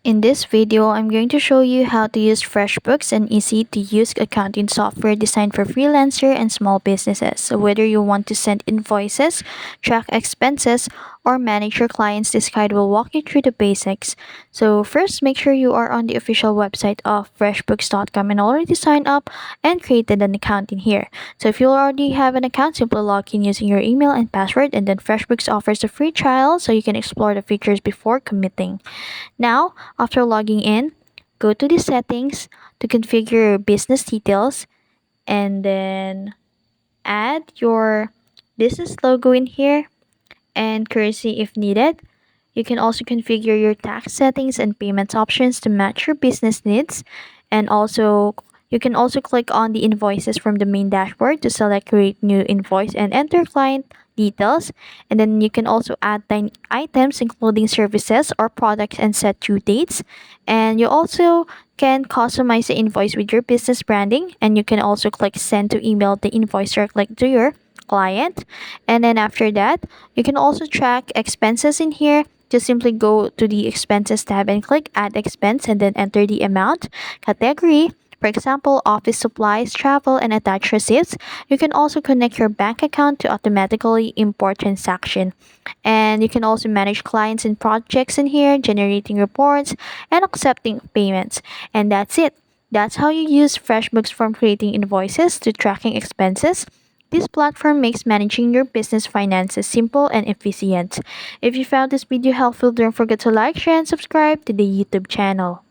In this video, I'm going to show you how to use FreshBooks, an easy-to-use accounting software designed for freelancer and small businesses. So whether you want to send invoices, track expenses, or manage your clients, this guide will walk you through the basics. So first, make sure you are on the official website of freshbooks.com and already signed up and created an account in here. So if you already have an account, simply log in using your email and password, and then FreshBooks offers a free trial so you can explore the features before committing. Now, after logging in, go to the settings to configure your business details and then add your business logo in here and currency if needed. You can also configure your tax settings and payments options to match your business needs. And also, you can also click on the invoices from the main dashboard to select create new invoice and enter client details. And then you can also add items including services or products and set due dates. And you also can customize the invoice with your business branding, and you can also click send to email the invoice directly to your client. And then after that, you can also track expenses in here. Just simply go to the expenses tab and click add expense and then enter the amount, category, for example, office supplies, travel, and attach receipts. You can also connect your bank account to automatically import transaction. And you can also manage clients and projects in here, generating reports and accepting payments. And that's it. That's how you use FreshBooks, from creating invoices to tracking expenses. This platform makes managing your business finances simple and efficient. If you found this video helpful, don't forget to like, share, and subscribe to the YouTube channel.